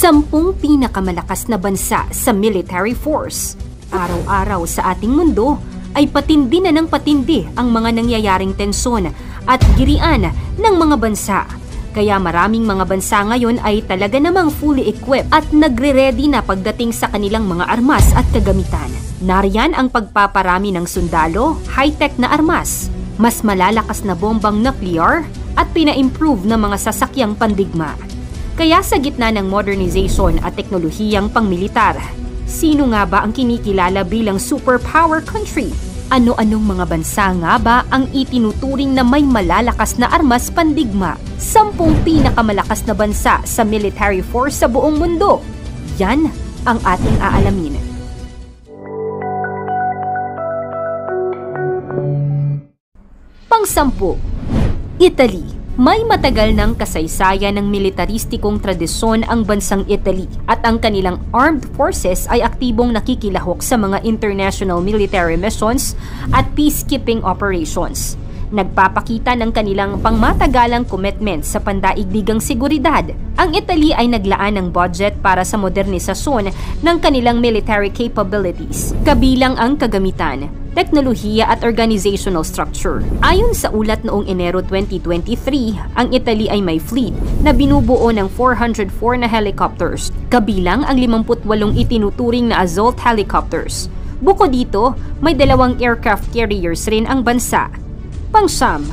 10 pinakamalakas na bansa sa military force. Araw-araw sa ating mundo ay patindi na ng patindi ang mga nangyayaring tensyon at girian ng mga bansa. Kaya maraming mga bansa ngayon ay talaga namang fully equipped at nagre-ready na pagdating sa kanilang mga armas at kagamitan. Nariyan ang pagpaparami ng sundalo, high-tech na armas, mas malalakas na bombang nuclear at pina-improve na mga sasakyang pandigma. Kaya sa gitna ng modernization at teknolohiyang pangmilitar, sino nga ba ang kinikilala bilang superpower country? Ano-anong mga bansa nga ba ang itinuturing na may malalakas na armas pandigma? 10 pinakamalakas na bansa sa military force sa buong mundo. Yan ang ating aalamin. Pang-10, Italy. May matagal ng kasaysayan ng militaristikong tradisyon ang bansang Italy at ang kanilang armed forces ay aktibong nakikilahok sa mga international military missions at peacekeeping operations. Nagpapakita ng kanilang pangmatagalang commitment sa pandaigdigang seguridad. Ang Italy ay naglaan ng budget para sa modernisasyon ng kanilang military capabilities, kabilang ang kagamitan, teknolohiya at organizational structure. Ayon sa ulat noong Enero 2023, ang Italy ay may fleet na binubuo ng 404 na helicopters, kabilang ang 58 itinuturing na Assault helicopters. Bukod dito, may 2 aircraft carriers rin ang bansa. Pang-10,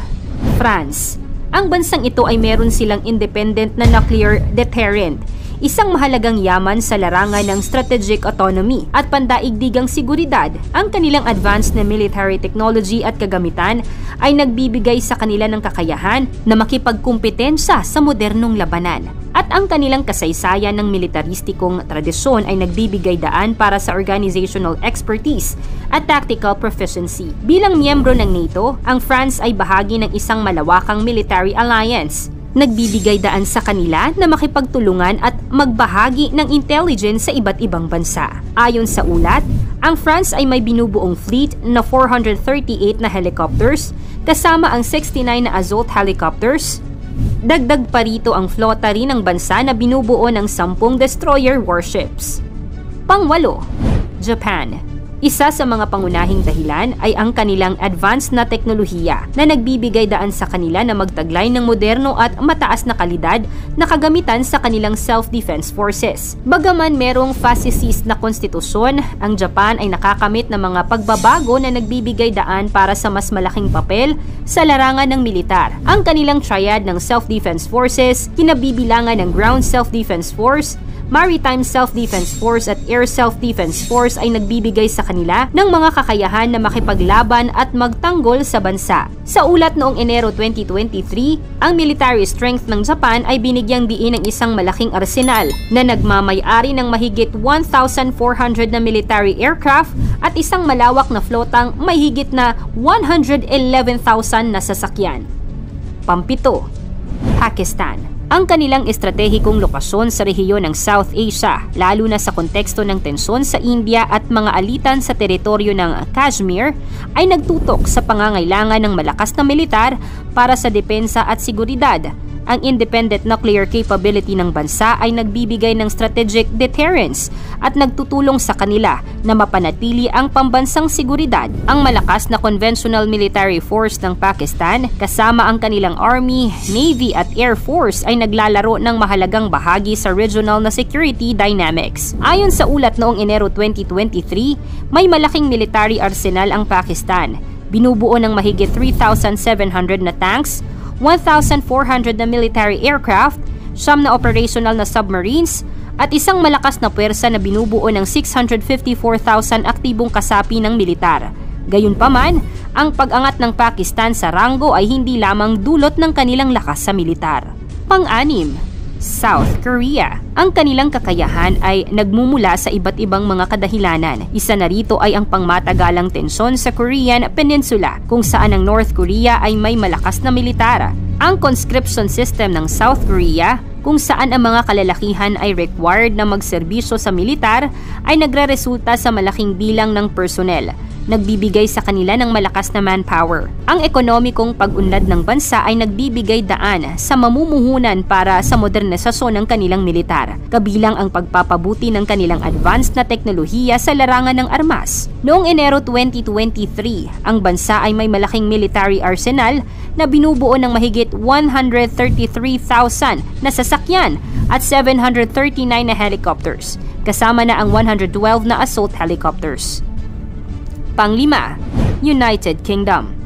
France. Ang bansang ito ay meron silang independent na nuclear deterrent, isang mahalagang yaman sa larangan ng strategic autonomy at pandaigdigang seguridad. Ang kanilang advanced na military technology at kagamitan ay nagbibigay sa kanila ng kakayahan na makipagkumpetensya sa modernong labanan. At ang kanilang kasaysayan ng militaristikong tradisyon ay nagbibigay daan para sa organizational expertise at tactical proficiency. Bilang miyembro ng NATO, ang France ay bahagi ng isang malawakang military alliance. Nagbibigay daan sa kanila na makipagtulungan at magbahagi ng intelligence sa iba't ibang bansa. Ayon sa ulat, ang France ay may binubuong fleet na 438 na helicopters kasama ang 69 na Assault helicopters. Dagdag pa rito ang flota rin ng bansa na binubuo ng 10 destroyer warships. Pang-8, Japan. Isa sa mga pangunahing dahilan ay ang kanilang advanced na teknolohiya na nagbibigay daan sa kanila na magtaglay ng moderno at mataas na kalidad na kagamitan sa kanilang self-defense forces. Bagaman merong fascist na konstitusyon, ang Japan ay nakakamit ng mga pagbabago na nagbibigay daan para sa mas malaking papel sa larangan ng militar. Ang kanilang triad ng self-defense forces, kinabibilangan ng ground self-defense force, Maritime Self-Defense Force at Air Self-Defense Force ay nagbibigay sa kanila ng mga kakayahan na makipaglaban at magtanggol sa bansa. Sa ulat noong Enero 2023, ang military strength ng Japan ay binigyang diin ng isang malaking arsenal na nagmamay-ari ng mahigit 1,400 na military aircraft at isang malawak na flotang may higit na 111,000 na sasakyan. Pang-7, Pakistan. Ang kanilang estratehikong lokasyon sa rehiyon ng South Asia, lalo na sa konteksto ng tensyon sa India at mga alitan sa teritoryo ng Kashmir, ay nagtutok sa pangangailangan ng malakas na militar para sa depensa at seguridad. Ang independent nuclear capability ng bansa ay nagbibigay ng strategic deterrence at nagtutulong sa kanila na mapanatili ang pambansang seguridad. Ang malakas na conventional military force ng Pakistan kasama ang kanilang Army, Navy at Air Force ay naglalaro ng mahalagang bahagi sa regional na security dynamics. Ayon sa ulat noong Enero 2023, may malaking military arsenal ang Pakistan. Binubuo ng mahigit 3,700 na tanks, 1,400 na military aircraft, 9 na operational na submarines, at isang malakas na puwersa na binubuo ng 654,000 aktibong kasapi ng militar. Gayunpaman, ang pag-angat ng Pakistan sa ranggo ay hindi lamang dulot ng kanilang lakas sa militar. Pang-6, South Korea. Ang kanilang kakayahan ay nagmumula sa iba't ibang mga kadahilanan. Isa na rito ay ang pangmatagalang tensyon sa Korean Peninsula, kung saan ang North Korea ay may malakas na militar. Ang conscription system ng South Korea kung saan ang mga kalalakihan ay required na magserbisyo sa militar ay nagreresulta sa malaking bilang ng personnel, nagbibigay sa kanila ng malakas na manpower. Ang ekonomikong pag-unlad ng bansa ay nagbibigay daan sa mamumuhunan para sa modernisasyon ng kanilang militar, kabilang ang pagpapabuti ng kanilang advanced na teknolohiya sa larangan ng armas. Noong Enero 2023, ang bansa ay may malaking military arsenal na binubuo ng mahigit 133,000 na sasakyan at 739 na helicopters, kasama na ang 112 na assault helicopters. Panglima, United Kingdom.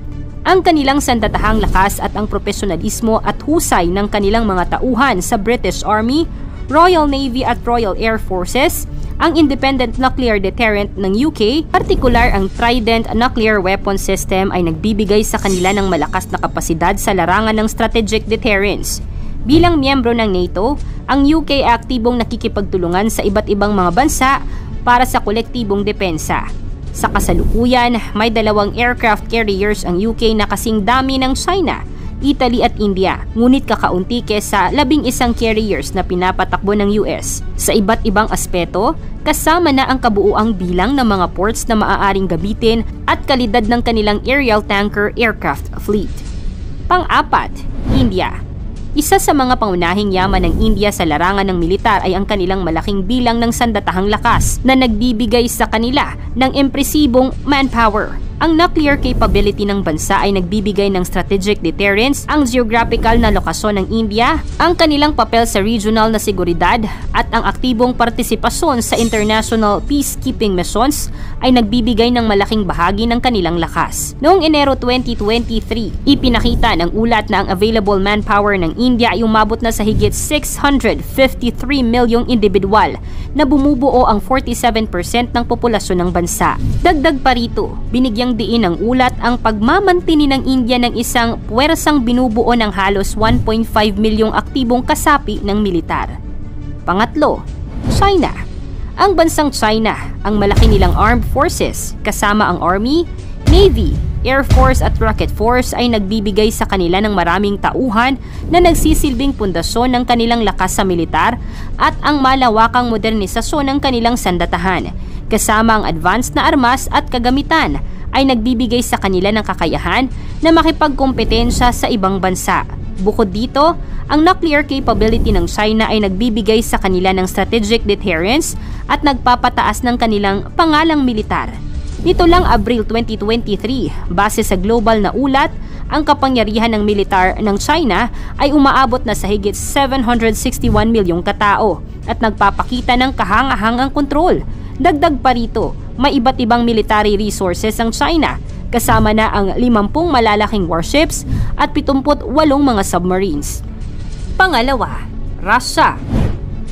Ang kanilang sandatahang lakas at ang profesionalismo at husay ng kanilang mga tauhan sa British Army, Royal Navy at Royal Air Forces, ang Independent Nuclear Deterrent ng UK, partikular ang Trident Nuclear Weapon System ay nagbibigay sa kanila ng malakas na kapasidad sa larangan ng strategic deterrence. Bilang miyembro ng NATO, ang UK ay aktibong nakikipagtulungan sa iba't ibang mga bansa para sa kolektibong depensa. Sa kasalukuyan, may 2 aircraft carriers ang UK na kasing dami ng China, Italy at India, ngunit kakaunti kesa 11 carriers na pinapatakbo ng US. Sa iba't ibang aspeto, kasama na ang kabuuang bilang ng mga ports na maaaring gamitin at kalidad ng kanilang aerial tanker aircraft fleet. Pang-apat, India. Isa sa mga pangunahing yaman ng India sa larangan ng militar ay ang kanilang malaking bilang ng sandatahang lakas na nagbibigay sa kanila ng impresibong manpower. Ang nuclear capability ng bansa ay nagbibigay ng strategic deterrence, ang geographical na lokasyon ng India, ang kanilang papel sa regional na seguridad at ang aktibong partisipasyon sa international peacekeeping missions ay nagbibigay ng malaking bahagi ng kanilang lakas. Noong Enero 2023, ipinakita ng ulat na ang available manpower ng India ay umabot na sa higit 653 milyong individual na bumubuo ang 47% ng populasyon ng bansa. Dagdag pa rito, binigyang diin ng ulat ang pagmamantini ng India ng isang puwersang binubuo ng halos 1.5 milyong aktibong kasapi ng militar. Pangatlo, China. Ang bansang China, ang malaki nilang armed forces kasama ang Army, Navy, Air Force at Rocket Force ay nagbibigay sa kanila ng maraming tauhan na nagsisilbing pundasyon ng kanilang lakas sa militar at ang malawakang modernisasyon ng kanilang sandatahan, kasama ang advanced na armas at kagamitan ay nagbibigay sa kanila ng kakayahan na makipagkompetensya sa ibang bansa. Bukod dito, ang nuclear capability ng China ay nagbibigay sa kanila ng strategic deterrence at nagpapataas ng kanilang pangalang militar. Nito lang Abril 2023, base sa global na ulat, ang kapangyarihan ng militar ng China ay umaabot na sa higit 761 milyong katao at nagpapakita ng kahangahangang kontrol. Dagdag pa rito, may iba't ibang military resources ang China, kasama na ang 50 malalaking warships at 78 mga submarines. Pangalawa, Russia.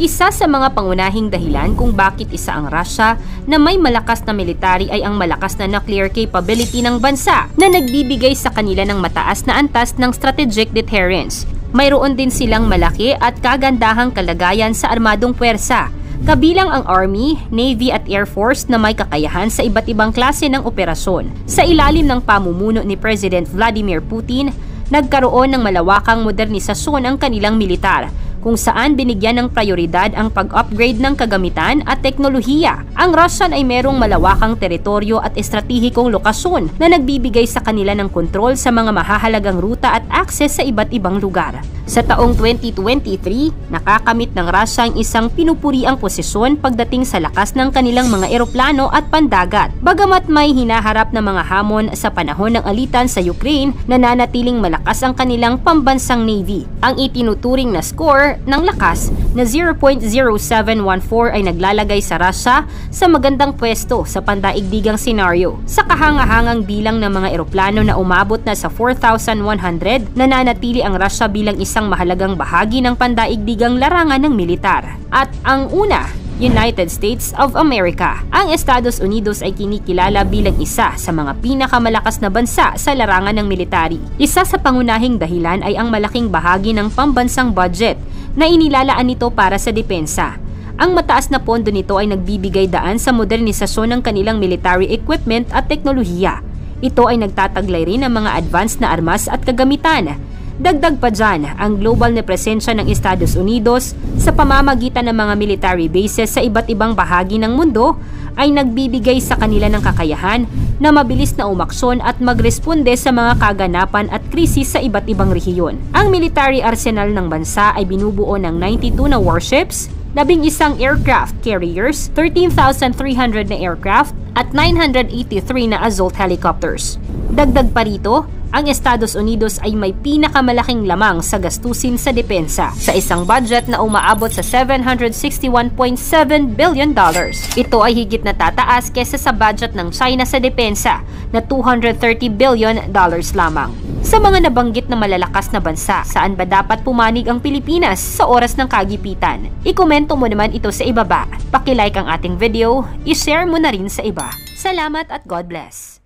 Isa sa mga pangunahing dahilan kung bakit isa ang Russia na may malakas na military ay ang malakas na nuclear capability ng bansa na nagbibigay sa kanila ng mataas na antas ng strategic deterrence. Mayroon din silang malaki at kagandahang kalagayan sa armadong puwersa, kabilang ang Army, Navy at Air Force na may kakayahan sa iba't ibang klase ng operasyon. Sa ilalim ng pamumuno ni President Vladimir Putin, nagkaroon ng malawakang modernisasyon ang kanilang militar, kung saan binigyan ng prioridad ang pag-upgrade ng kagamitan at teknolohiya. Ang Russian ay merong malawakang teritoryo at estratehikong lokasyon na nagbibigay sa kanila ng kontrol sa mga mahahalagang ruta at akses sa iba't ibang lugar. Sa taong 2023, nakakamit ng Russia ang isang pinupuriang posisyon pagdating sa lakas ng kanilang mga eroplano at pandagat. Bagamat may hinaharap na mga hamon sa panahon ng alitan sa Ukraine, nananatiling malakas ang kanilang pambansang Navy. Ang itinuturing na score ng lakas na 0.0714 ay naglalagay sa Russia sa magandang pwesto sa pandaigdigang senaryo. Sa kahangahangang bilang ng mga eroplano na umabot na sa 4,100, nananatili ang Russia bilang isang mahalagang bahagi ng pandaigdigang larangan ng militar. At ang una, United States of America. Ang Estados Unidos ay kinikilala bilang isa sa mga pinakamalakas na bansa sa larangan ng military. Isa sa pangunahing dahilan ay ang malaking bahagi ng pambansang budget na inilalaan nito para sa depensa. Ang mataas na pondo nito ay nagbibigay daan sa modernisasyon ng kanilang military equipment at teknolohiya. Ito ay nagtataglay rin ng mga advanced na armas at kagamitan. Dagdag pa dyan, ang global na presensya ng Estados Unidos sa pamamagitan ng mga military bases sa iba't ibang bahagi ng mundo ay nagbibigay sa kanila ng kakayahan na mabilis na umaksyon at magresponde sa mga kaganapan at krisis sa iba't ibang rehiyon. Ang military arsenal ng bansa ay binubuo ng 92 na warships, 11 aircraft carriers, 13,300 na aircraft at 983 na Assault helicopters. Dagdag pa rito, ang Estados Unidos ay may pinakamalaking lamang sa gastusin sa depensa sa isang budget na umaabot sa $761.7 billion. Ito ay higit na tataas kesa sa budget ng China sa depensa na $230 billion lamang. Sa mga nabanggit na malalakas na bansa, saan ba dapat pumanig ang Pilipinas sa oras ng kagipitan? Ikomento mo naman ito sa ibaba. Paki-like ang ating video, i-share mo na rin sa iba. Salamat at God bless!